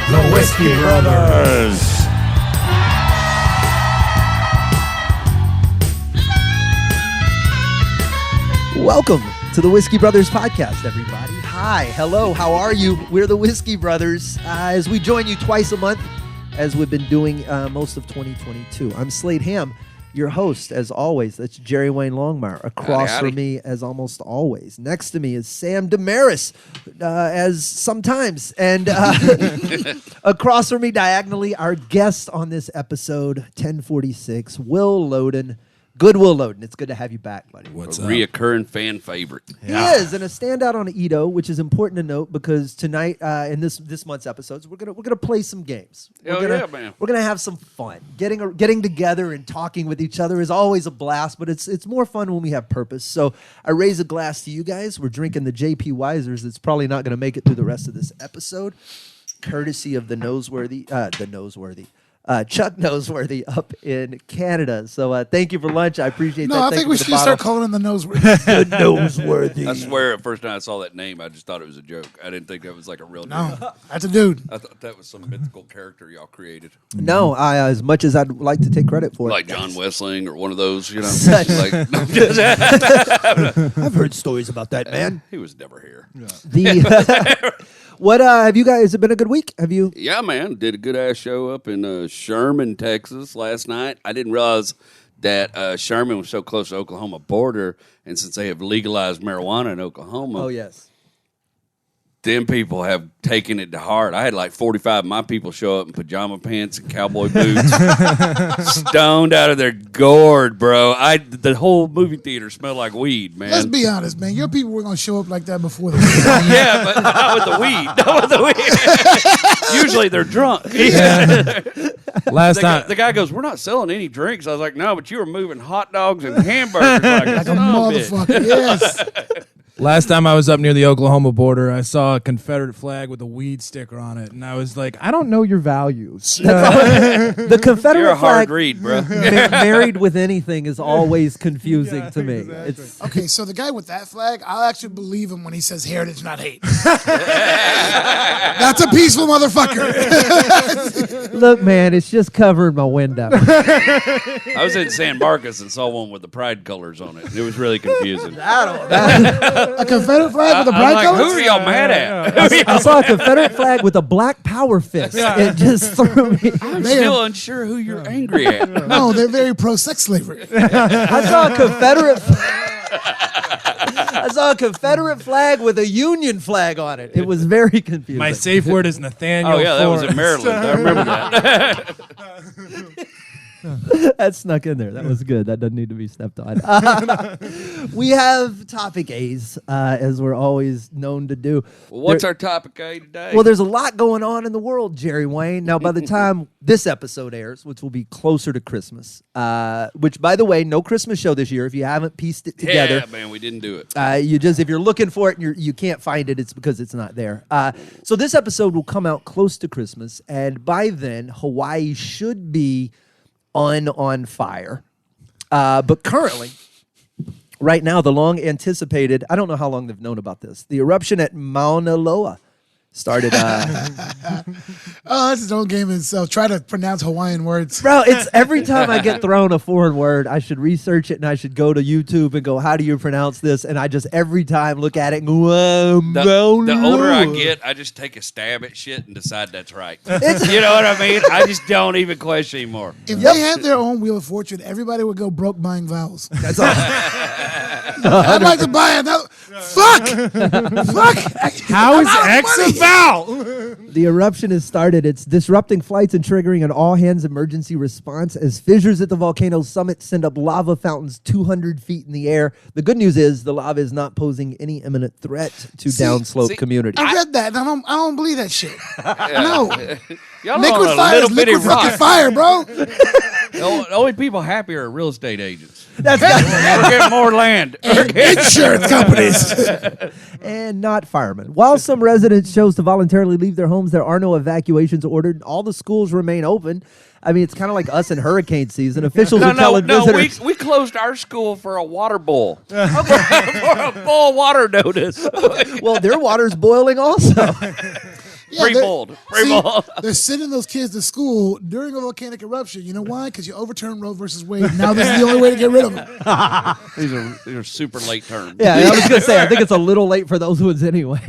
The Whiskey Brothers. Welcome to the Whiskey Brothers podcast, everybody. Hi, hello, how are you? We're the Whiskey Brothers, as we join you twice a month, as we've been doing most of 2022. I'm Slade Ham, your host, as always. That's Jerry Wayne Longmire. Across from me, as almost always. Next to me is Sam Damaris, as sometimes. And across from me, diagonally, our guest on this episode, 1046, Will Loden. Good Will Loden. It's good to have you back, buddy. What's a up? reoccurring fan favorite. He is, and a standout on Ito, which is important to note because tonight in this month's episodes, we're gonna play some games. Man. We're gonna have some fun. Getting together and talking with each other is always a blast, but it's more fun when we have purpose. So I raise a glass to you guys. We're drinking the JP Weisers. It's probably not gonna make it through the rest of this episode, courtesy of the Chuck Noseworthy up in Canada. So thank you for lunch. I appreciate that. No, I think we should start calling him the Noseworthy. The Noseworthy. I swear, at first time I saw that name, I just thought it was a joke. I didn't think that was like a real name. No, that's a dude. I thought that was some mythical character y'all created. No, as much as I'd like to take credit for Like it. John Wessling or one of those, you know. I've heard stories about that, man. He was never here. What have you guys? Has it been a good week? Have you? Yeah, man. Did a good-ass show up in Sherman, Texas last night. I didn't realize that Sherman was so close to the Oklahoma border, and since they have legalized marijuana in Oklahoma, Oh, yes. them people have taken it to heart. I had like 45 of my people show up in pajama pants and cowboy boots, stoned out of their gourd, bro. The whole movie theater smelled like weed, man. Let's be honest, man. Your people were going to show up like that before the Yeah, but not with the weed. Not with the weed. Usually they're drunk. Last time, The guy goes, "We're not selling any drinks." I was like, "No, but you were moving hot dogs and hamburgers like like a motherfucker. Yes. last time I was up near the Oklahoma border, I saw a Confederate flag with a weed sticker on it, and I was like, I don't know your values. The Confederate You're a hard flag read, bro. married with anything is always confusing to me. exactly. It's Okay, so the guy with that flag, I'll actually believe him when he says heritage, not hate. That's a peaceful motherfucker. look, man. It's just covering my window. I was in San Marcos and saw one with the pride colors on it. It was really confusing. A Confederate flag with a I'm bright like, colors? who are y'all mad at? I saw a Confederate flag with a black power fist. It just threw me. I'm still unsure who you're angry at. No, they're very pro-sex slavery. I saw a Confederate. I saw a Confederate flag with a Union flag on it. It was very confusing. My safe word is Nathaniel. Oh, yeah, that was in Forrest. Maryland. I remember that. That snuck in there. That was good. That doesn't need to be stepped on. We have topic A's, as we're always known to do. Well, what's our topic A today? Well, there's a lot going on in the world, Jerry Wayne. Now, by the time this episode airs, which will be closer to Christmas, which, by the way, no Christmas show this year. If you haven't pieced it together, yeah, man, we didn't do it. if you're looking for it and you can't find it, it's because it's not there. So this episode will come out close to Christmas, and by then, Hawaii should be on fire. But currently, right now, the long anticipated, I don't know how long they've known about this, the eruption at Mauna Loa started. Oh, that's his own game itself. Try to pronounce Hawaiian words. Bro, it's every time I get thrown a foreign word, I should research it and I should go to YouTube and go, how do you pronounce this? And I just every time look at it and go, The older I get, I just take a stab at shit and decide that's right. You know what I mean? I just don't even question anymore. If they had their own Wheel of Fortune, everybody would go broke buying vowels. That's all. I'd like to buy another. Fuck! How is X a vowel? The eruption has started. It's disrupting flights and triggering an all-hands emergency response as fissures at the volcano's summit send up lava fountains 200 feet in the air. The good news is the lava is not posing any imminent threat to downslope community. I read that, and I don't believe that shit. No. Y'all Liquid on a fire little is bitty liquid fucking rock. fire, bro. The only people happy are real estate agents. That's We're getting more land. Insurance companies. and not firemen. While some residents chose to voluntarily leave their homes, there are no evacuations ordered. All the schools remain open. I mean, it's kind of like us in hurricane season. Officials are telling visitors. We closed our school for a water boil. for a boil water notice. Well, their water's boiling also. Yeah, Pre-bold. They're sending those kids to school during a volcanic eruption. You know why? Because you overturned Roe versus Wade. Now this is the only way to get rid of them. These are super late terms. Yeah, I was gonna say I think it's a little late for those ones anyway.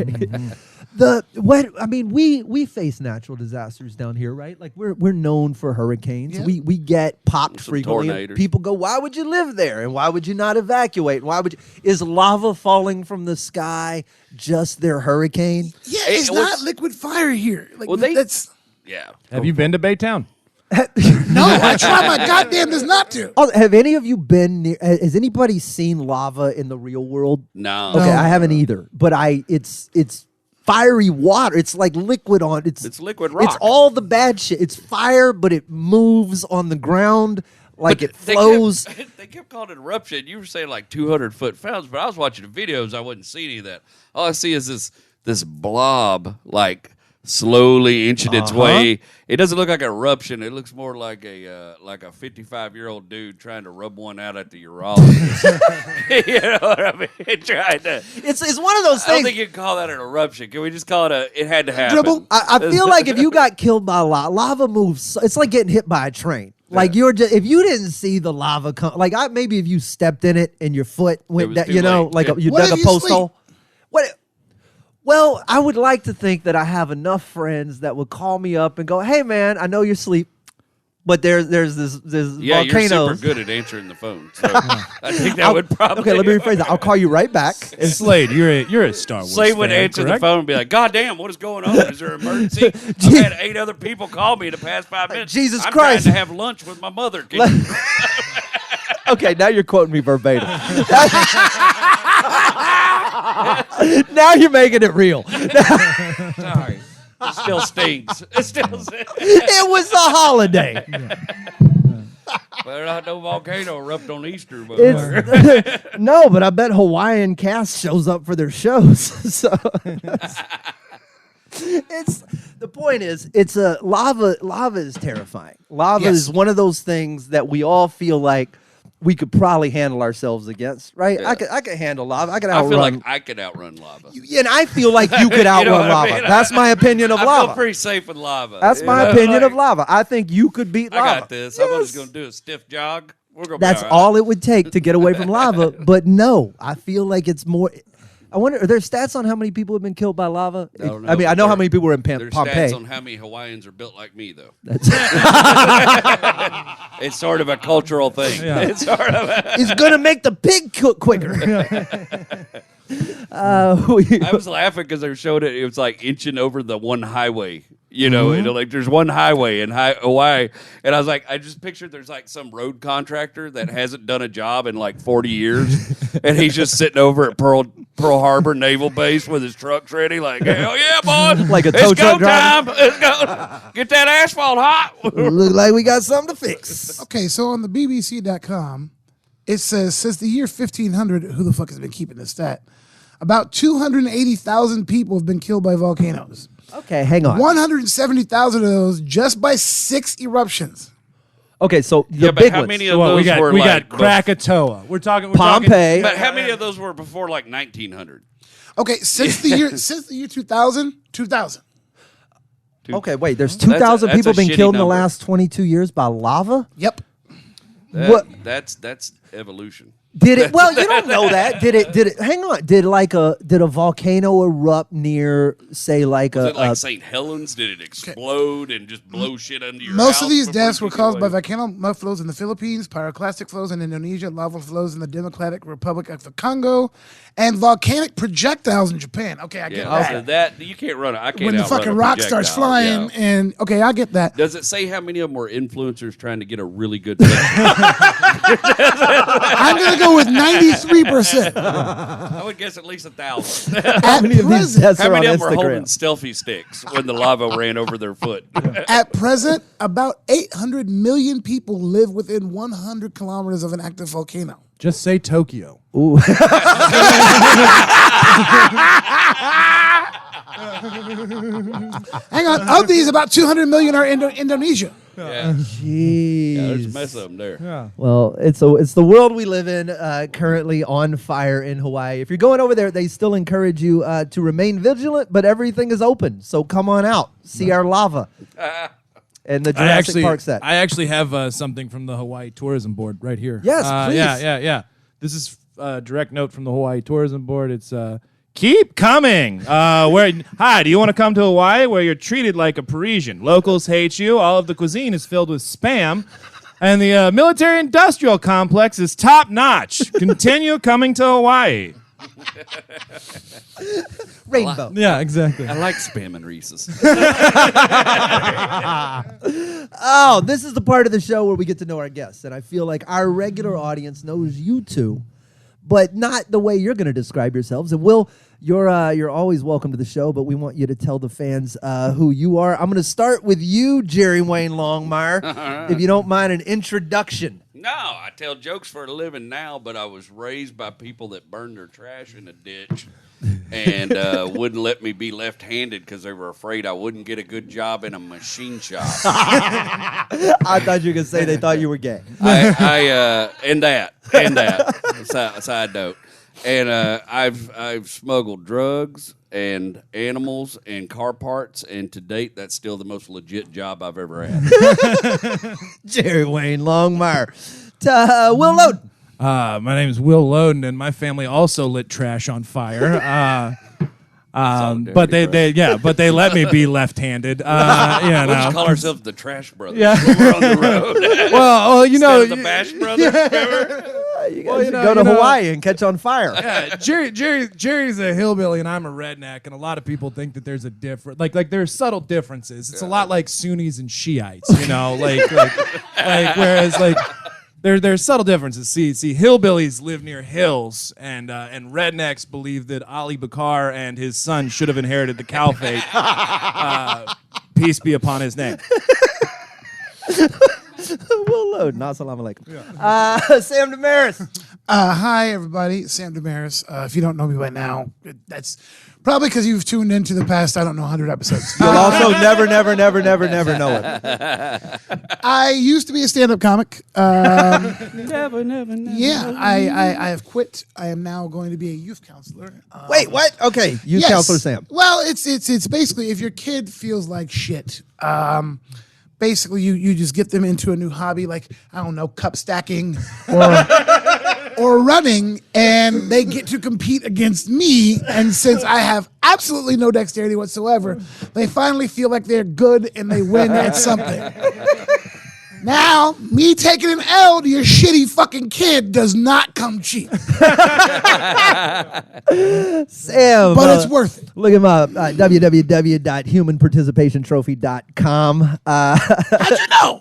We face natural disasters down here, right? Like we're known for hurricanes. Yeah. We get popped Some frequently. tornadoes. People go, "Why would you live there? And why would you not evacuate? Why would you?" Is lava falling from the sky just their hurricane? Yeah, it's not liquid fire here. Like, that's Yeah. Have you been to Baytown? no. I try my goddamnest not to. Oh, have any of you been near? Has anybody seen lava in the real world? No. Okay, I haven't either. But it's fiery water. It's like liquid on. It's liquid rock. It's all the bad shit. It's fire, but it moves on the ground like But it flows. They kept calling it eruption. You were saying like 200-foot fountains, but I was watching the videos. I wouldn't see any of that. All I see is this blob, like slowly inching its way. It doesn't look like an eruption. It looks more like a 55-year-old dude trying to rub one out at the urologist. You know what I mean? Trying to. It's one of those I don't things. think you can call that an eruption. Can we just call it it had to happen? Dribble. I feel like if you got killed by lava moves. It's like getting hit by a train. Like you're just if you didn't see the lava come. Like maybe if you stepped in it and your foot went was down, too you know, late. like Yeah. you What dug if a you post sleep? hole. What? Well, I would like to think that I have enough friends that would call me up and go, "Hey, man, I know you're asleep, but there's this Yeah, you're volcano." super good at answering the phone. So I think that would probably. Okay, let me rephrase that. I'll call you right back. And Slade, you're a Star Wars Slade would fan, answer the correct? phone and be like, "God damn, what is going on? Is there an emergency? I've had 8 other people call me in the past 5 minutes. Jesus I'm Christ. trying to have lunch with my mother." Okay, now you're quoting me verbatim. Now you're making it real. Sorry. It still stings. It still stings. It was a holiday. Well, not no volcano erupt on Easter, but No, but I bet Hawaiian cast shows up for their shows. So it's the point is it's a lava is terrifying. Lava Yes. is one of those things that we all feel like we could probably handle ourselves against, right? Yeah. I could handle lava. I could I outrun. feel like I could outrun lava. And I feel like you could outrun You know what I lava. mean? That's my opinion of I lava. feel pretty safe with lava. That's You my know, opinion of like, lava. I think you could beat lava. I got this. I'm Yes. just going to do a stiff jog. We're gonna That's be all right. all it would take to get away from lava. But no, I feel like it's more. I wonder, are there stats on how many people have been killed by lava? I don't I mean, I know how There- many people were in There's Pompeii. stats on how many Hawaiians are built like me, though. That's It's sort of a cultural thing. Yeah. It's sort of a, it's going to make the pig cook quicker. I was laughing because they showed it. It was like inching over the one highway. You know, like there's one highway in Hawaii, and I was like, I just pictured there's like some road contractor that hasn't done a job in like 40 years, and he's just sitting over at Pearl Harbor Naval Base with his trucks ready, like, hell yeah, boy, Like a it's tow go truck driver. time, let's go, get that asphalt hot. Look like we got something to fix. Okay, so on the BBC.com, it says since the year 1500, who the fuck has been keeping this stat? About 280,000 people have been killed by volcanoes. Okay, hang on. 170,000 of those just by 6 eruptions. Okay, so the Yeah, but big how ones. many So of what, those were we like got Krakatoa. We're talking Pompeii. But how many of those were before like 1900? Okay, since the year 2000. Okay, wait, there's That's a- 2,000 that's people a been shitty killed in the number. last 22 years by lava? Yep. What? That's evolution. Did it? Well, you don't know that. Did it? Hang on. Did a volcano erupt near, say, like Was a? it like St. Helens? Did it explode and just blow shit under your Most house of these before deaths you were get caused by away? volcano mud flows in the Philippines, pyroclastic flows in Indonesia, lava flows in the Democratic Republic of the Congo, and volcanic projectiles in Japan. Okay, I get Yeah, that. so that you can't run it. I can't When the outrun fucking a rock starts projectile, flying, yeah. and okay, I get that. Does it say how many of them were influencers trying to get a really good picture? I'm gonna go with 93%. I would guess at least 1,000. At many of these present, deaths How are on many of them were Instagram? holding selfie sticks when the lava ran over their foot? at present, about 800 million people live within 100 kilometers of an active volcano. Just say Tokyo. Ooh. Hang on, of these, about 200 million are in Indonesia. Yeah. Jeez. Yeah, there's a mess of them there. Yeah. Well, it's the world we live in, currently on fire in Hawaii. If you're going over there, they still encourage you to remain vigilant, but everything is open. So come on out, see our lava and the Jurassic Park set. I actually have something from the Hawaii Tourism Board right here. Yes, please. Yeah. This is a direct note from the Hawaii Tourism Board. It's keep coming. Hi, do you want to come to Hawaii where you're treated like a Parisian? Locals hate you. All of the cuisine is filled with spam. And the military-industrial complex is top-notch. Continue coming to Hawaii. Rainbow. Yeah, exactly. I like Spam and Reese's. Oh, this is the part of the show where we get to know our guests. And I feel like our regular audience knows you two, but not the way you're going to describe yourselves. And Will, you're always welcome to the show, but we want you to tell the fans who you are. I'm going to start with you, Jerry Wayne Longmire, if you don't mind an introduction. No, I tell jokes for a living now, but I was raised by people that burned their trash in a ditch and wouldn't let me be left-handed because they were afraid I wouldn't get a good job in a machine shop. I thought you were going to say they thought you were gay. And that side note. And I've smuggled drugs and animals and car parts, and to date, that's still the most legit job I've ever had. Jerry Wayne Longmire. Will Loden. My name is Will Loden, and my family also lit trash on fire. But they let me be left-handed. We just call ourselves the Trash Brothers. Yeah. When we're on the road. Well, Instead of the Bash Brothers. Remember? You guys should go to Hawaii and catch on fire. Yeah, Jerry's a hillbilly and I'm a redneck, and a lot of people think that there's a different, like there's subtle differences. It's a lot like Sunnis and Shiites, whereas there's subtle differences. See, hillbillies live near hills, and rednecks believe that Ali Bakar and his son should have inherited the caliphate. Peace be upon his name. Will Loden. Assalamu alaikum. Sam Damaris. Hi, everybody. Sam Damaris. If you don't know me by now, that's probably because you've tuned into the past, 100 episodes. You'll also never know it. I used to be a stand-up comic. Never. Yeah, I have quit. I am now going to be a youth counselor. Wait, what? Okay, youth counselor Sam. Well, it's basically if your kid feels like shit, basically you just get them into a new hobby, like, I don't know, cup stacking or running, and they get to compete against me. And since I have absolutely no dexterity whatsoever, they finally feel like they're good and they win at something. Now, me taking an L to your shitty fucking kid does not come cheap. Sam. But it's worth it. Look him up, www.humanparticipationtrophy.com. How'd you know?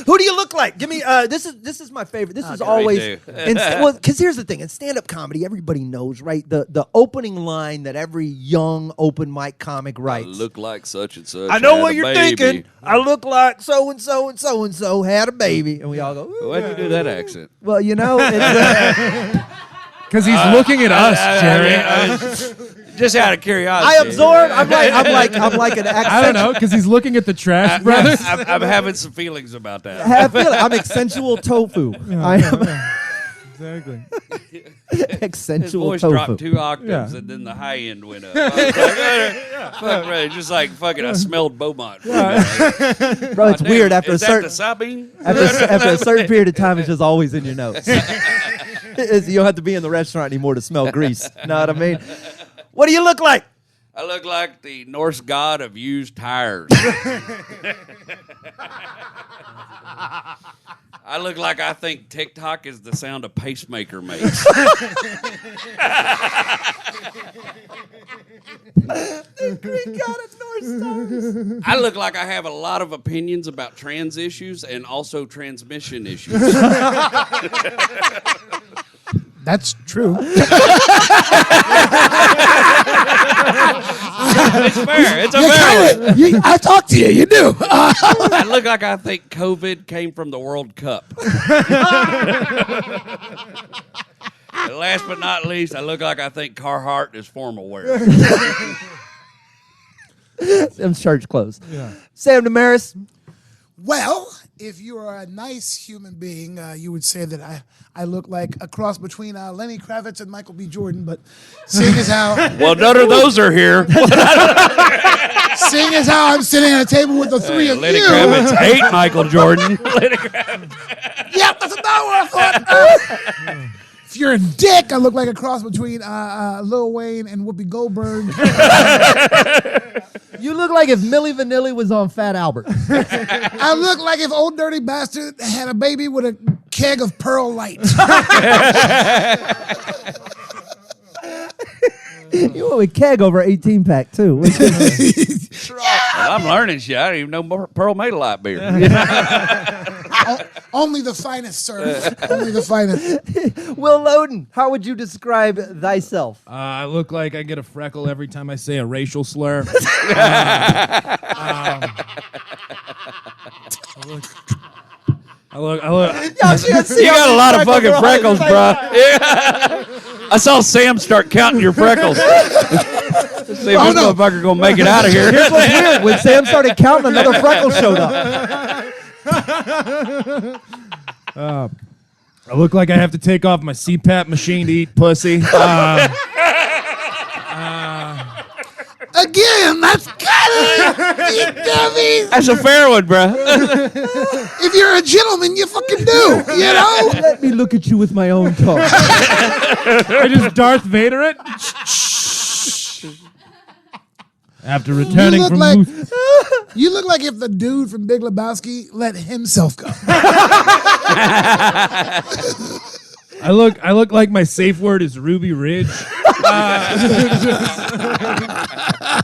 Who do you look like? Give me, this is my favorite. This is always, because here's the thing. In stand-up comedy, everybody knows, right? The opening line that every young open mic comic writes. I look like such and such. I know what had a you're baby. thinking. I look like so-and-so and so-and-so had a baby. And we all go, ooh. Why'd you do that accent? Well, you know, it's, Because he's looking at us, Jerry. Just out of curiosity. I absorb. I'm like an accent. I don't know, because he's looking at the trash brothers. I'm having some feelings about that. I'm accentual tofu. I am Exactly. His accentual voice tofu. dropped 2 octaves, and then the high end went up. I was like, fuck, right, just like fucking, I smelled Beaumont. Bro, it's weird after Is a that certain the Sabine? after a certain period of time, it's just always in your nose. You don't have to be in the restaurant anymore to smell grease. Know what I mean? What do you look like? I look like the Norse god of used tires. I look like I think TikTok is the sound a pacemaker makes. I look like I have a lot of opinions about trans issues and also transmission issues. That's true. It's fair. It's a fair one. I talked to you. You do. I look like I think COVID came from the World Cup. And last but not least, I look like I think Carhartt is formal wear. Sam's church clothes. Yeah. Sam Damaris. Well, if you are a nice human being, you would say that I look like a cross between Lenny Kravitz and Michael B. Jordan. But seeing as how Well, none of those are here. seeing as how I'm sitting at a table with the three of Lenny you, Kravitz hate Michael Jordan. yep, that's about what I thought. If you're a dick, I look like a cross between Lil Wayne and Whoopi Goldberg. You look like if Milli Vanilli was on Fat Albert. I look like if Old Dirty Bastard had a baby with a keg of Pearl Light. You went with keg over 18-pack, too. Well, I'm learning shit. I didn't even know Pearl made a light beer. Only the finest, sir. Only the finest. Will Loden, how would you describe thyself? I look like I get a freckle every time I say a racial slur. I look. You got a lot of fucking freckles, bro. Yeah. I saw Sam start counting your freckles. Let's see if this motherfucker gonna make it out of here. Here's what's weird. When Sam started counting, another freckle showed up. I look like I have to take off my CPAP machine to eat pussy. Again, that's kind of you dummies. That's a fair one, bro. If you're a gentleman, you fucking do. You know. Let me look at you with my own tongue. I just Darth Vader it. After returning from Moose. You look like if the dude from Big Lebowski let himself go. I look like my safe word is Ruby Ridge.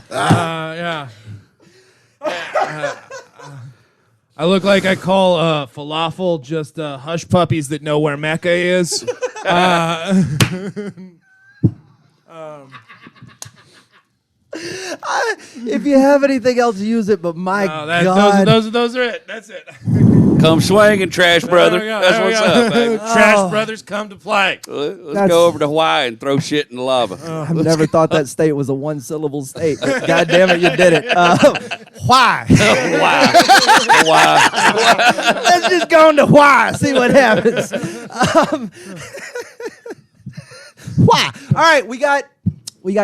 Yeah. I look like I call falafel just hush puppies that know where Mecca is. If you have anything else, use it. But my God, Those are it. That's it. Come swinging, Trash Brother. There we go, That's there we what's go. up, baby. Trash brothers come to play. Let's go over to Hawaii and throw shit in the lava. I've never thought that state was a one-syllable state. But God damn it, you did it. Why? Why? Let's just go into why. See what happens. Why? All right, we got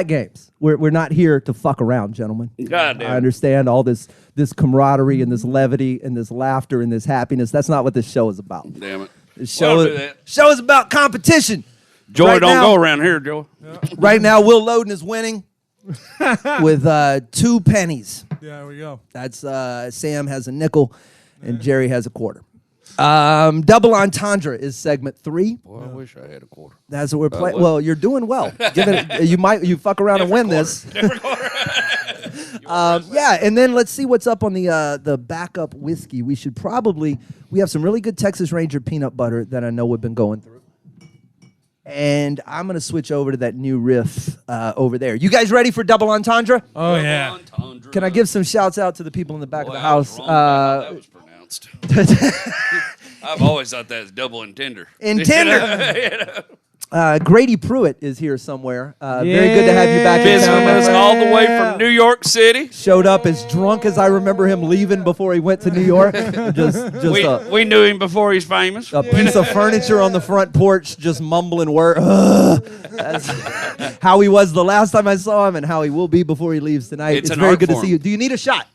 games. We're not here to fuck around, gentlemen. God damn. I understand all this camaraderie and this levity and this laughter and this happiness. That's not what this show is about. Damn it. The Well, do that. show is about competition. Joy Right don't now- go around here, Joy. Right now, Will Loden is winning with 2 pennies. Yeah, there we go. That's Sam has a nickel and Jerry has a quarter. Double entendre is segment 3. Boy, I wish I had a quarter. That's what we're playing. Well, you're doing well. Give it. You fuck around and win this. Yeah, and then let's see what's up on the backup whiskey. We have some really good Texas Ranger peanut butter that I know we've been going through. And I'm going to switch over to that new riff over there. You guys ready for double entendre? Oh yeah. Can I give some shouts out to the people in the back of the house? That was pronounced. I've always thought that was double intender. Intender. Grady Pruitt is here somewhere. Very good to have you back in Visiting town. my us friend. all the way from New York City. Showed up as drunk as I remember him leaving before he went to New York. Just We knew him before he's famous. a piece of furniture on the front porch, just mumbling words. That's how he was the last time I saw him and how he will be before he leaves tonight. It's an very art good to form. see you. Do you need a shot?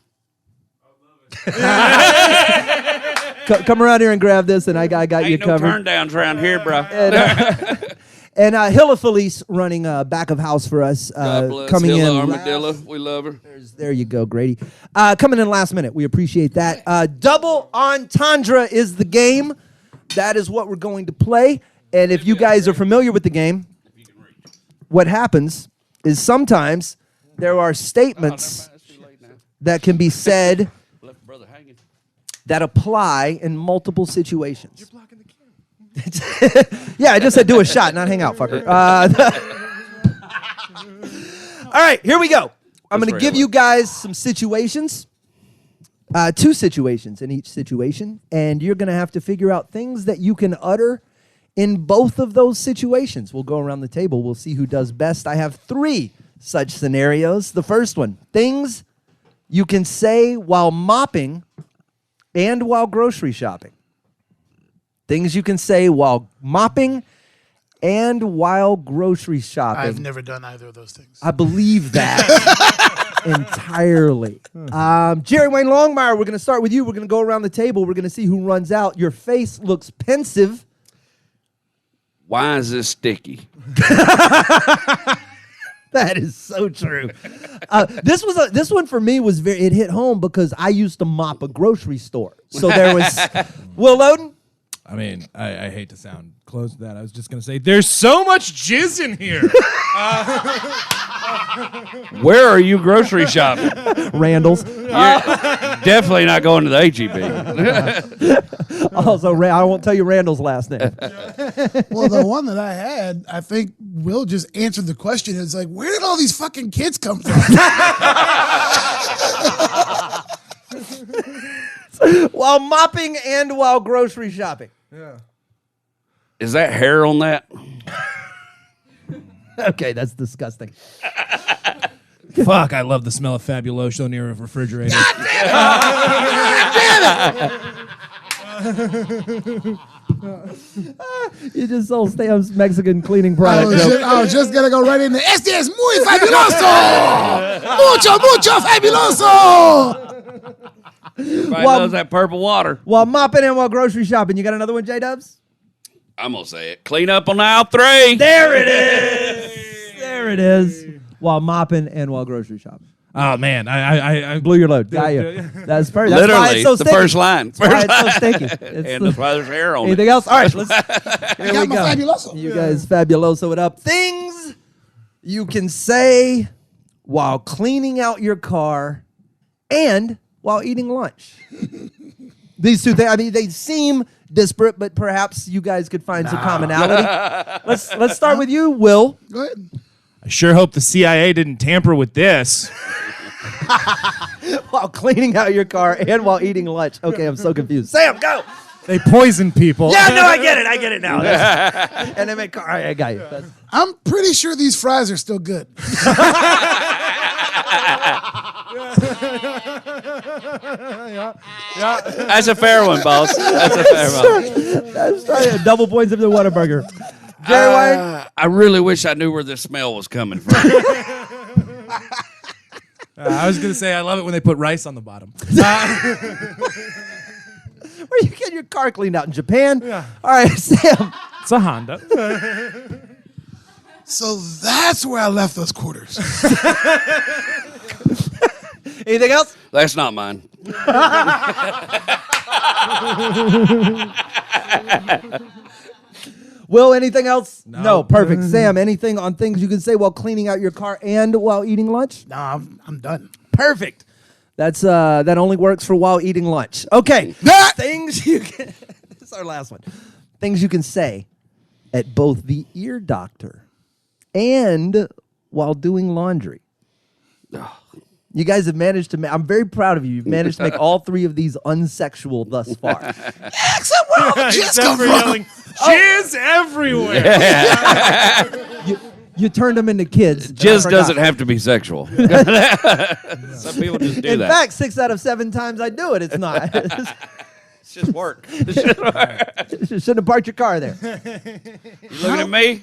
Come around here and grab this, and I got you Ain't no covered. turn downs around here, bro. And Hilla Felice running back of house for us. God bless Coming Hilla in. Armadillo. We love her. There you go, Grady. Coming in last minute. We appreciate that. Double entendre is the game. That is what we're going to play. And if you guys are familiar with the game, what happens is sometimes there are statements that can be said Left brother hanging. that apply in multiple situations. You're blocking the camera. Yeah, I just said do a shot, not hang out, fucker. All right, here we go. I'm going to give you guys some situations, 2 situations in each situation, and you're going to have to figure out things that you can utter in both of those situations. We'll go around the table. We'll see who does best. I have 3 such scenarios. The first one, things you can say while mopping and while grocery shopping. Things you can say while mopping and while grocery shopping. I've never done either of those things. I believe that entirely. Jerry Wayne Longmire, we're going to start with you. We're going to go around the table. We're going to see who runs out. Your face looks pensive. Why is this sticky? That is so true. This one for me was it hit home because I used to mop a grocery store. So there was Will Loden. I mean, I hate to sound close to that. I was just going to say, there's so much jizz in here. Where are you grocery shopping? Randall's. You're definitely not going to the HEB. Also, I won't tell you Randall's last name. Well, the one that I had, I think Will just answered the question. It's like, where did all these fucking kids come from? While mopping and while grocery shopping. Is that hair on that? Okay, that's disgusting. Fuck, I love the smell of Fabuloso near a refrigerator. You just sold Stam's Mexican cleaning I product. was just going to go right in there. Este es muy fabuloso. Mucho fabuloso. Everybody Well- loves that purple water. While mopping and while grocery shopping. You got another one, J-Dubs? I'm going to say it. Clean up on aisle 3. There it is. There it is. While mopping and while grocery shopping. Oh, man. I Blew your load. Got you. That's perfect. That's why Literally, it's so the sticky. first line. That's why it's so sticky. And that's why there's hair on Anything it. else? All right, here we got my go. fabuloso. You guys fabuloso it up. Things you can say while cleaning out your car and while eating lunch. These two things, I mean, they seem disparate, but perhaps you guys could find some commonality. Let's start with you, Will. Go ahead. I sure hope the CIA didn't tamper with this. While cleaning out your car and while eating lunch. Okay, I'm so confused. Sam, go. They poison people. Yeah, no, I get it now. And they make car. All right, I got you. I'm pretty sure these fries are still good. That's a fair one, boss. That's a fair one. That's right. Double points of the Whataburger. Jerry Wayne. I really wish I knew where this smell was coming from. I was going to say, I love it when they put rice on the bottom. Where you get your car cleaned out in Japan? Yeah. All right, Sam. It's a Honda. So that's where I left those quarters. Anything else? That's not mine. Will, anything else? No, perfect. Sam, anything on things you can say while cleaning out your car and while eating lunch? No, I'm done. Perfect. That's that only works for while eating lunch. Okay. Things you can this is our last one. Things you can say at both the ear doctor and while doing laundry. You guys have managed to I'm very proud of you. You've managed to make all three of these unsexual thus far. Except where all the jizz Except come for from. yelling, jizz everywhere. You turned them into kids. Jizz doesn't have to be sexual. Some people just do In that. fact, 6 out of 7 times I do it, it's not. It's just work. You shouldn't have parked your car there. You looking at me?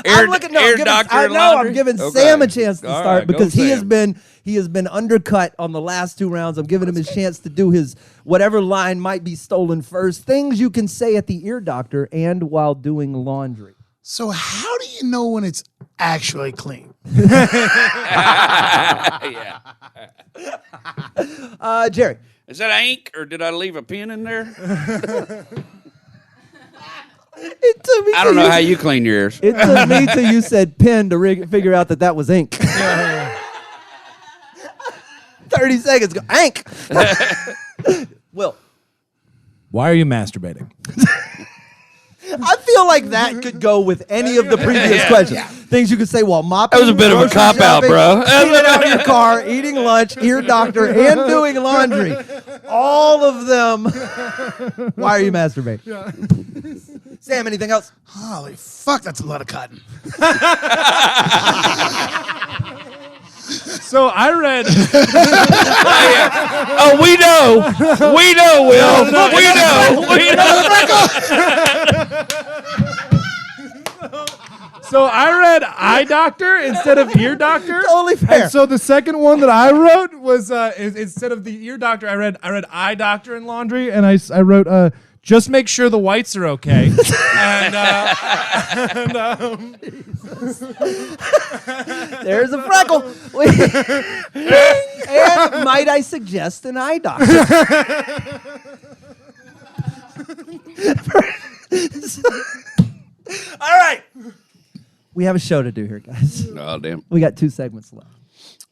I'm looking. No, ear doctor and laundry? I'm giving Okay. Sam a chance to All start right, go because he Sam. has been undercut on the last 2 rounds. I'm giving him his chance to do his whatever line might be stolen first. Things you can say at the ear doctor and while doing laundry. So how do you know when it's actually clean? Yeah. Jerry. Is that ink or did I leave a pen in there? It took me. I don't know how you clean your ears. It took me till you said pen to figure out that was ink. 30 seconds. Go ink. Will. Why are you masturbating? I feel like that could go with any of the previous questions. Things you could say while mopping. That was a bit of a grocery cop-out, shopping, bro. Cleaning out your car, eating lunch, ear doctor, and doing laundry. All of them. Why are you masturbating? Sam, anything else? Holy fuck, that's a lot of cotton. So I read. Oh, we know, Will. We know. So I read eye doctor instead of ear doctor. Totally fair. And so the second one that I wrote was instead of the ear doctor, I read eye doctor in laundry, and I wrote just make sure the whites are okay. There's a freckle. And might I suggest an eye doctor? All right. We have a show to do here, guys. Oh, damn. We got 2 segments left.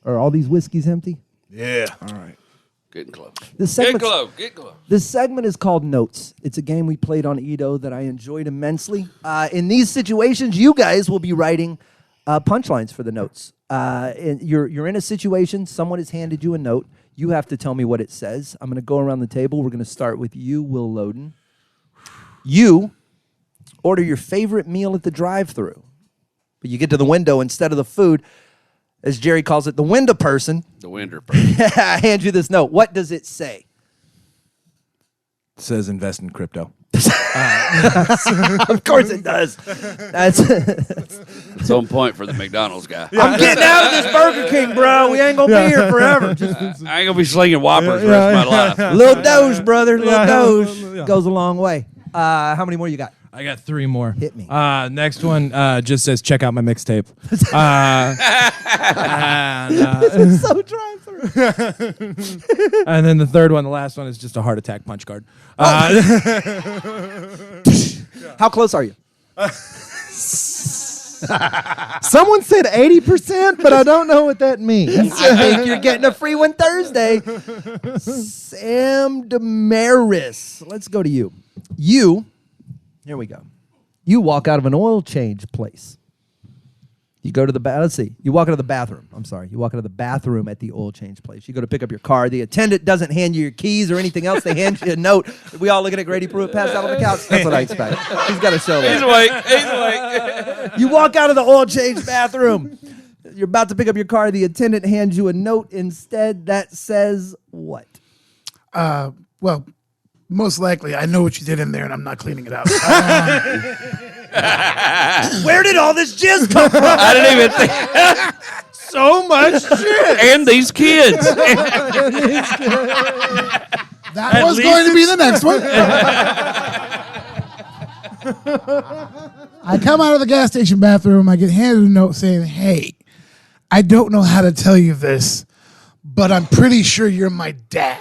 Are all these whiskeys empty? Yeah. All right. Getting close. Get close. This segment is called Notes. It's a game we played on Edo that I enjoyed immensely. In these situations, you guys will be writing punchlines for the notes. And you're in a situation, someone has handed you a note. You have to tell me what it says. I'm going to go around the table. We're going to start with you, Will Loden. You order your favorite meal at the drive-thru, but you get to the window instead of the food. As Jerry calls it, the window person. The window person. I hand you this note. What does it say? It says invest in crypto. Of course it does. That's It's on point for the McDonald's guy. I'm getting out of this Burger King, bro. We ain't gonna be here forever. Just I ain't gonna be slinging Whoppers the rest of my life. little doge, brother. Little Yeah. doge Yeah. goes a long way. How many more you got? I got 3 more. Hit me. Next one just says check out my mixtape. So drive-through. And then the third one, the last one, is just a heart attack punch card. How close are you? Someone said 80%, but I don't know what that means. I think you're getting a free one Thursday. Sam Damaris. Let's go to you. Here we go. You walk out of an oil change place. You go to the let's see. You walk into the bathroom. I'm sorry. You walk into the bathroom at the oil change place. You go to pick up your car. The attendant doesn't hand you your keys or anything else. They hand you a note. We all looking at Grady Pruitt passed out on the couch. That's what I expect. He's got a show. He's awake. He's awake. You walk out of the oil change bathroom. You're about to pick up your car. The attendant hands you a note instead that says what? Well, most likely, I know what you did in there, and I'm not cleaning it out. Where did all this jizz come from? I didn't even think. So much shit. And these kids. That was going to be the next one. I come out of the gas station bathroom. I get handed a note saying, "Hey, I don't know how to tell you this, but I'm pretty sure you're my dad."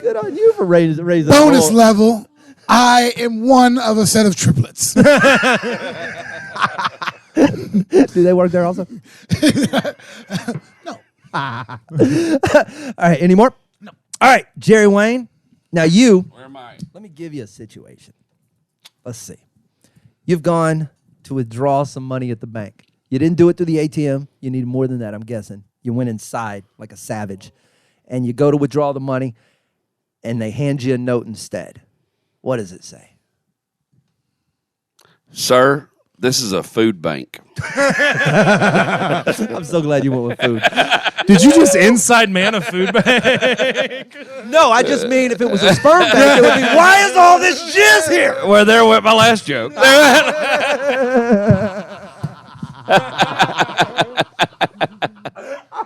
Good on you for raising Bonus level, I am one of a set of triplets. Do they work there also? No. All right, any more? No. All right, Jerry Wayne. Now Where am I? let me give you a situation. Let's see. You've gone to withdraw some money at the bank. You didn't do it through the ATM. You need more than that, I'm guessing. You went inside like a savage. And you go to withdraw the money, and they hand you a note instead. What does it say? Sir, this is a food bank. I'm so glad you went with food. Did you just inside man a food bank? No, I just mean if it was a sperm bank, it would be, why is all this jizz here? Well, there went my last joke.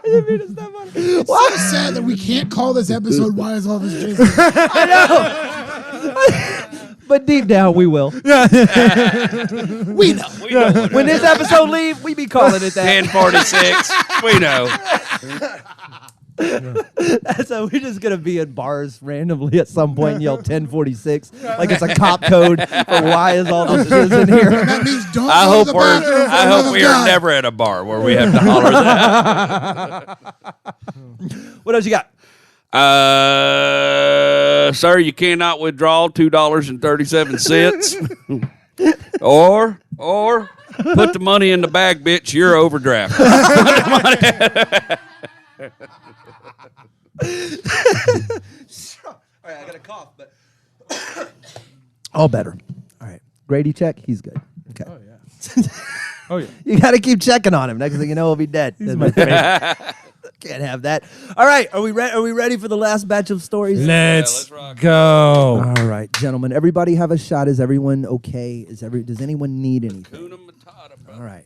It's so sad that we can't call this episode "Why Is All This Jizz?" But deep down, we will. We know. When this episode leave, we be calling it that. 1046. We know. So we're just going to be in bars randomly at some point and yell 1046 like it's a cop code for why is all this jizz in here. That means don't I go hope to the bathroom for the I love hope of we God. are never at a bar where we have to holler that. What else you got? Sir, you cannot withdraw $2.37. or put the money in the bag, bitch. You're overdraft. All right, I got a cough, but all better. All right, Grady check. He's good. Okay. Oh, yeah. Oh, yeah. You got to keep checking on him. Next thing you know, he'll be dead. He's my favorite. Can't have that. All right, are we ready for the last batch of stories? Let's rock. go. All right, gentlemen. Everybody have a shot. Is everyone okay? Does anyone need anything? Hakuna Matata, bro. All right.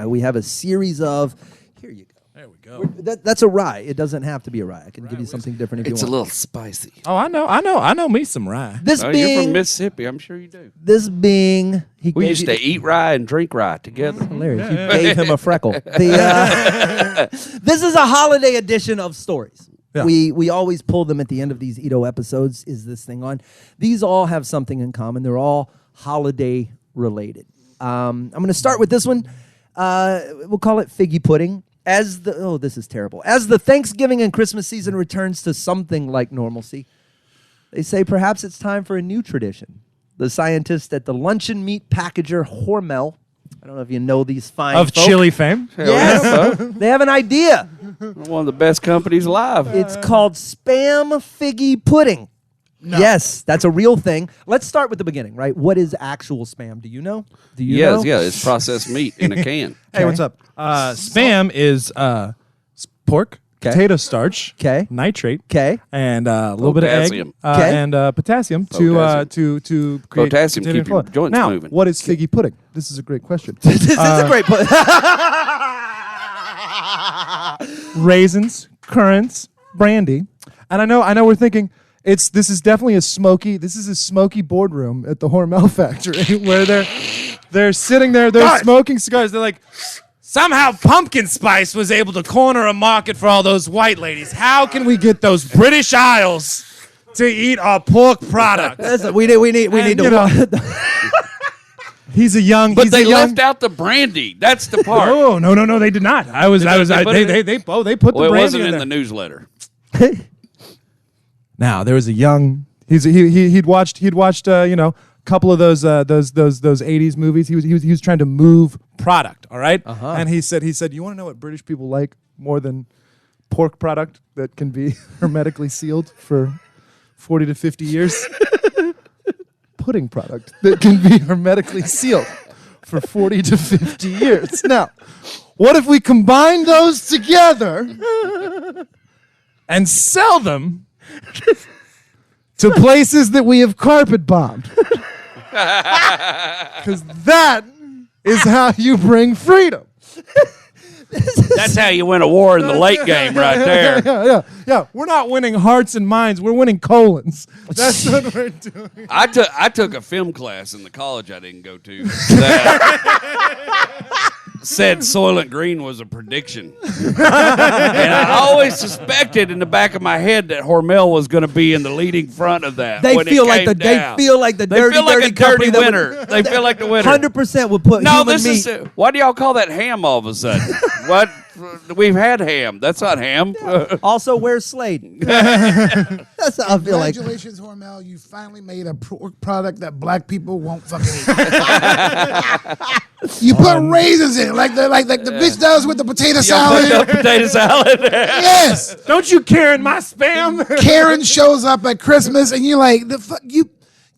We have a series of. Here you go. There we go. That's a rye. It doesn't have to be a rye. I can give you something different if It's you a want. little spicy. Oh, I know me some rye. This Oh, you're being from Mississippi. I'm sure you do. this being he We gave used you- to eat rye and drink rye together. Hilarious. You gave him a freckle. This is a holiday edition of stories. Yeah. We always pull them at the end of these Ito episodes. Is this thing on? These all have something in common. They're all holiday related. I'm going to start with this one. We'll call it figgy pudding. This is terrible. As the Thanksgiving and Christmas season returns to something like normalcy, they say perhaps it's time for a new tradition. The scientists at the luncheon meat packager Hormel, I don't know if you know these fine Of folk. chili fame. Yes, they have an idea. One of the best companies alive. It's called Spam Figgy Pudding. No. Yes, that's a real thing. Let's start with the beginning, right? What is actual spam? Do you know? Do you know? Yeah, it's processed meat in a can. Hey, what's up? Spam is pork, 'Kay. potato starch, 'Kay. nitrate, Okay. and a little bit of egg, Potassium. 'Kay. and potassium Potassium. to create Potassium potato keep your flour. joints now, moving. what is figgy pudding? This is a great question. This is a great pudding. Raisins, currants, brandy, and I know we're thinking this is definitely a smoky boardroom at the Hormel factory where they're sitting there, they're smoking cigars. They're like, somehow pumpkin spice was able to corner a market for all those white ladies. How can we get those British Isles to eat our pork product? Listen, we need And, to. you know, He's a young. But he's they a young, left out the brandy. That's the part. No, they did not. They put They the well, brandy it wasn't in in there. the newsletter. Now there was a young. He'd watched a couple of those 80s movies. He was trying to move product. All right, and he said you want to know what British people like more than pork product that can be hermetically sealed for 40 to 50 years? Pudding product that can be hermetically sealed for 40 to 50 years. Now, what if we combine those together and sell them to places that we have carpet bombed? Because that is how you bring freedom. That's how you win a war in the late game right there. Yeah. We're not winning hearts and minds. We're winning colons. That's what we're doing. I took a film class in the college I didn't go to that said Soylent Green was a prediction. And I always suspected in the back of my head that Hormel was going to be in the leading front of that. They when it feel like came the down. they feel like the They dirty feel like dirty a dirty company that winner. They feel like the winner. 100% would put No, human this meat. is why do y'all call that ham all of a sudden? What? We've had ham. That's not ham. Also, where's Slade? That's how I feel like. Congratulations, Hormel. You finally made a product that black people won't fucking eat. You put raisins in it, like the bitch does with the potato Y'all salad. fucked up potato salad. Yes. Don't you care in my spam? Karen shows up at Christmas, and you're like, the fuck you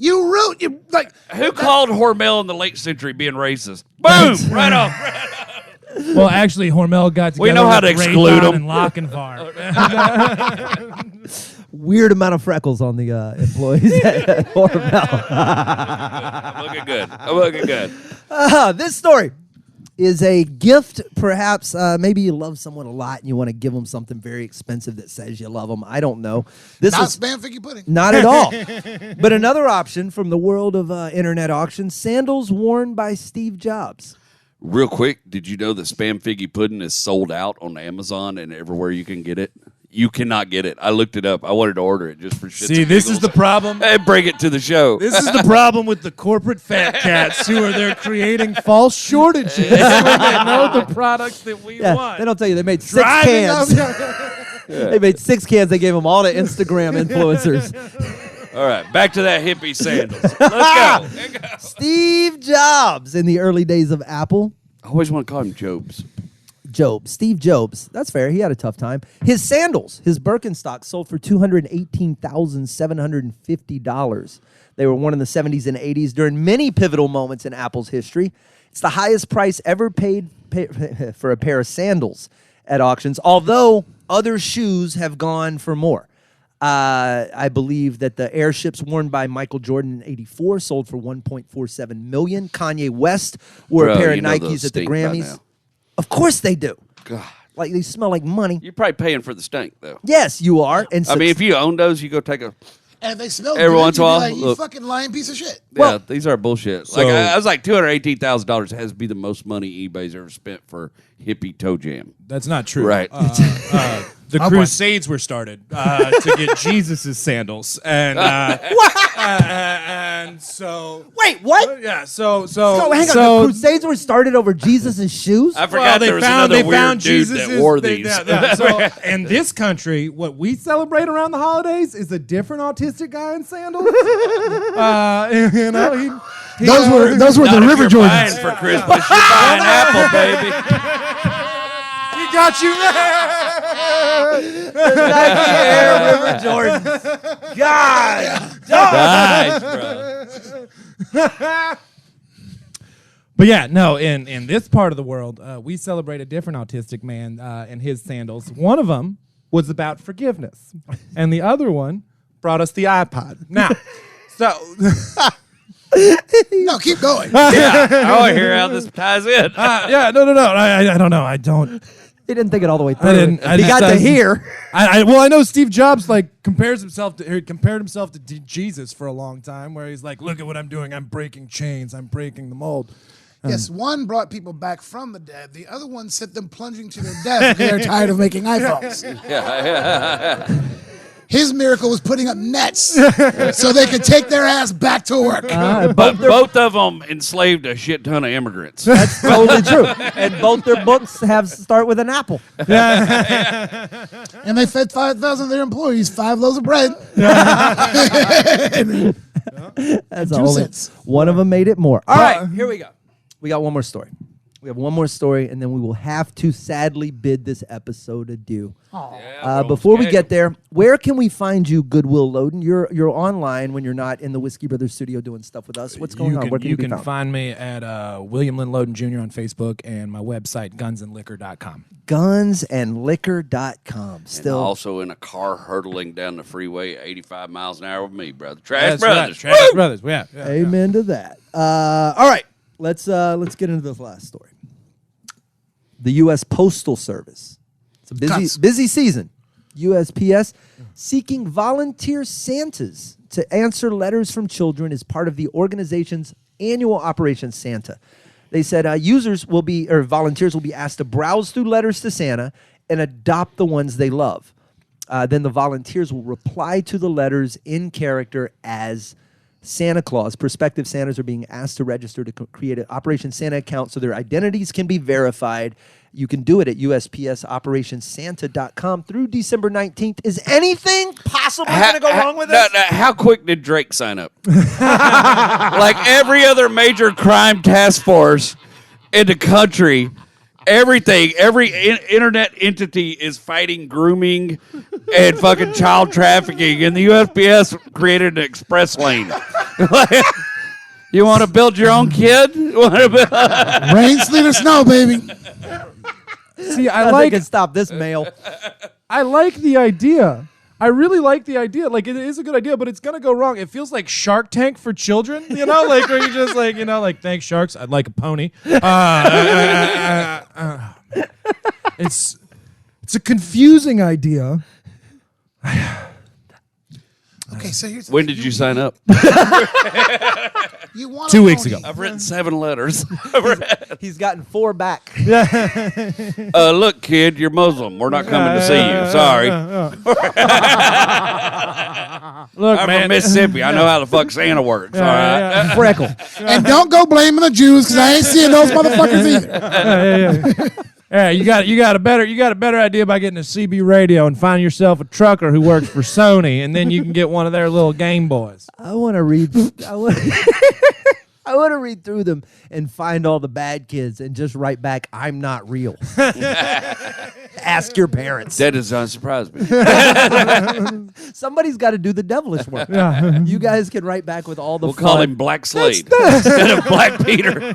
rude. You like. Who called Hormel in the late century being racist? Boom! Right off. Well, actually, Hormel got together We know how with to exclude Raytheon them. and Lochinvar. Weird amount of freckles on the employees at Hormel. I'm looking good. I'm looking good. This story is a gift. Perhaps maybe you love someone a lot and you want to give them something very expensive that says you love them. I don't know. This Not is spam figgy pudding. not at all. But another option from the world of internet auctions: sandals worn by Steve Jobs. Real quick, did you know that Spam Figgy Pudding is sold out on Amazon and everywhere you can get it? You cannot get it. I looked it up. I wanted to order it just for shits See, and this is giggles. the problem. And bring it to the show. This is the problem with the corporate fat cats who are there creating false shortages when they know the products that we Yeah, want. they don't tell you they made 6 Driving cans. up- They made 6 cans. They gave them all to Instagram influencers. All right, back to that hippie sandals. Let's go. Steve Jobs in the early days of Apple. I always want to call him Jobs. Steve Jobs. That's fair. He had a tough time. His sandals, his Birkenstocks, sold for $218,750. They were one in the 70s and 80s during many pivotal moments in Apple's history. It's the highest price ever paid for a pair of sandals at auctions, although other shoes have gone for more. I believe that the airships worn by Michael Jordan in '84 sold for $1.47 million. Kanye West wore a pair of Nikes at the Grammys. Of course they do. God. Like they smell like money. You're probably paying for the stink, though. Yes, you are. And I mean, if you own those, you go take a... And if they smell every good, once in a while, like, you look. fucking lying piece of shit. Yeah, these are bullshit. Like I was like, $218,000 has to be the most money eBay's ever spent for hippie toe jam. That's not true. Right. The Crusades were started to get Jesus' sandals, and and so wait, what? yeah, so Hang on. The Crusades were started over Jesus' shoes. I forgot there was another weird dude that wore these. In this country, what we celebrate around the holidays is a different autistic guy in sandals. Those were the Not if River you're Jordans. buying for Christmas. You're buying Apple, baby. He got you there. Nike Air River Jordans. God. Nice, bro. But yeah, no, in this part of the world, we celebrate a different autistic man and his sandals. One of them was about forgiveness, and the other one brought us the iPod. Now, so... No, keep going. Yeah, I want to hear how this ties in. no. I don't know. I don't. He didn't think it all the way through. I didn't. He got to hear. I know Steve Jobs compared himself to Jesus for a long time, where he's like, "Look at what I'm doing. I'm breaking chains. I'm breaking the mold." Yes, one brought people back from the dead. The other one sent them plunging to their death because they're tired of making iPhones. His miracle was putting up nets so they could take their ass back to work. But both of them enslaved a shit ton of immigrants. That's totally true. And both their books start with an apple. And they fed 5,000 of their employees 5 loaves of bread. That's 2 all. cents. One of them made it more. All right, here we go. We got one more story. We have one more story, and then we will have to sadly bid this episode adieu. Before we get there, where can we find you, Goodwill Loden? You're online when you're not in the Whiskey Brothers studio doing stuff with us. What's going on? Where can you be found? Find me at William Lynn Loden Jr. on Facebook and my website, gunsandliquor.com. Gunsandliquor.com. Still. And also in a car hurtling down the freeway at 85 miles an hour with me, brother. Trash That's right, Brothers. Trash Brothers. Yeah. Amen to that. All right, let's get into this last story. The U.S. Postal Service. It's a busy season. USPS seeking volunteer Santas to answer letters from children as part of the organization's annual Operation Santa. They said volunteers will be asked to browse through letters to Santa and adopt the ones they love. Then the volunteers will reply to the letters in character as Santa Claus. Prospective Santas are being asked to register to create an Operation Santa account so their identities can be verified. You can do it at USPSOperationSanta.com through December 19th. Is anything possibly going to go wrong with this? How quick did Drake sign up? Like every other major crime task force in the country, everything, every internet entity is fighting grooming and fucking child trafficking, and the USPS created an express lane. You want to build your own kid? Rain, sleet, or snow, baby. See, I can stop this mail. I like the idea. I really like the idea. Like, it is a good idea, but it's going to go wrong. It feels like Shark Tank for children, you know? Like, where you just, like, you know, like, thanks, sharks. I'd like a pony. It's a confusing idea. Okay, so here's the When thing. did you sign up? You want 2 weeks ago. I've written 7 letters. He's gotten 4 back. Look, kid, you're Muslim. We're not coming to see you. Sorry. Look, I'm man. from Mississippi. I know how the fuck Santa works. All right. Freckle. And don't go blaming the Jews because I ain't seeing those motherfuckers either. Yeah, you got a better idea by getting a CB radio and find yourself a trucker who works for Sony, and then you can get one of their little Game Boys. I want to read. I want to read through them and find all the bad kids and just write back, I'm not real. Ask your parents. That does not surprise me. Somebody's got to do the devilish work. You guys can write back with all the We'll fun. call him Black Slade instead of Black Peter.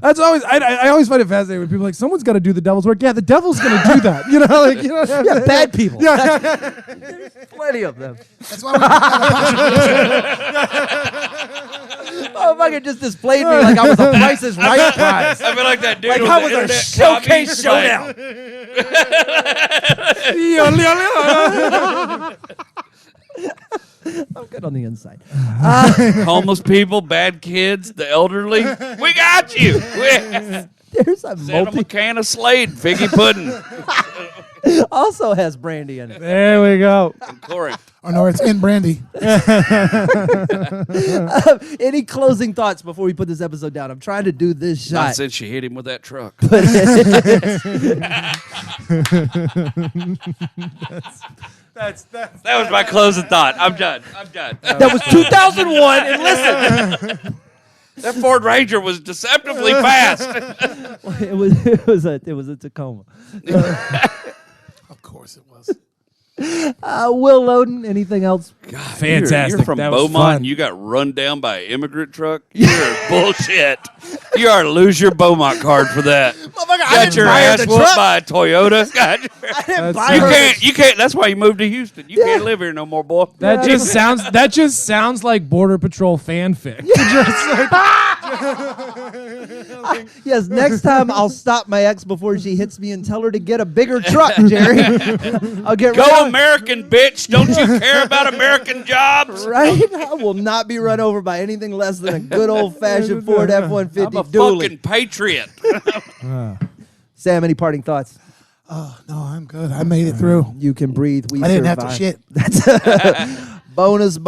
That's always I always find it fascinating when people are like, someone's got to do the devil's work. Yeah, the devil's going to do that. You know, like you don't have Yeah, to- bad people. Yeah. There's plenty of them. That's why Oh, if I could just displayed me like I was a Price is Right prize. I feel like that dude Like on I the was a internet showcase Yeah. showdown. I'm good on the inside. Homeless people, bad kids, the elderly. We got you. There's a Send them a can of Slade figgy pudding. also has brandy in it. There we go. And Corey. Oh no, it's in brandy. Any closing thoughts before we put this episode down? I'm trying to do this Not shot. since she hit him with that truck. That was my closing thought. I'm done. That was 2001, and listen, That Ford Ranger was deceptively fast. it was a Tacoma. Of course it was. Will Loden, anything else? Fantastic. You're from That was Beaumont fun. and you got run down by an immigrant truck? You're bullshit. You ought to lose your Beaumont card for that. Got your ass whooped by a Toyota. Got you can't. That's why you moved to Houston. You can't live here no more, boy. That just sounds like Border Patrol fanfic. Yes, next time I'll stop my ex before she hits me and tell her to get a bigger truck, Jerry. I'll get Go American, bitch. Don't you care about American jobs? right. I will not be run over by anything less than a good old-fashioned Ford F-150 I'm a dually. fucking patriot. Sam, any parting thoughts? Oh no, I'm good. I made it through. You can breathe. We I didn't have to survived. shit. Bonus.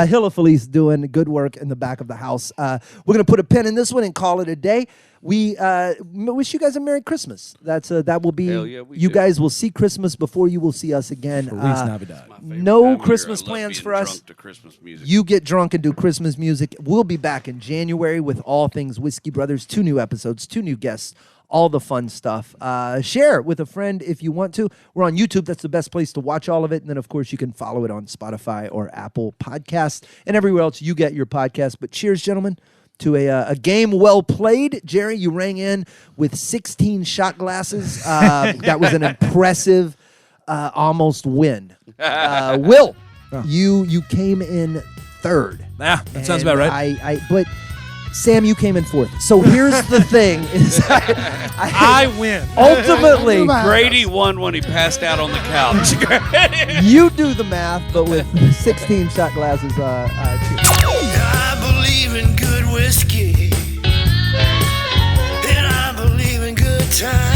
Hilla Felice doing good work in the back of the house. We're going to put a pin in this one and call it a day. We wish you guys a Merry Christmas. That will be, Hell yeah, we you do. guys will see Christmas before you will see us again. Feliz Navidad. My favorite No time of year. Christmas I love plans being for us. drunk to Christmas music. You get drunk and do Christmas music. We'll be back in January with all things Whiskey Brothers. 2 new episodes, 2 new guests, all the fun stuff. Share with a friend if you want to. We're on YouTube. That's the best place to watch all of it. And then, of course, you can follow it on Spotify or Apple Podcasts and everywhere else you get your podcast. But cheers, gentlemen, to a game well played. Jerry, you rang in with 16 shot glasses. That was an impressive almost win. Will, you came in third. Yeah, that sounds about right. But Sam, you came in fourth. So here's the thing: is I win. ultimately Grady won when he passed out on the couch. you do the math, but with 16 shot glasses. Cheers. I believe in good whiskey, and I believe in good times.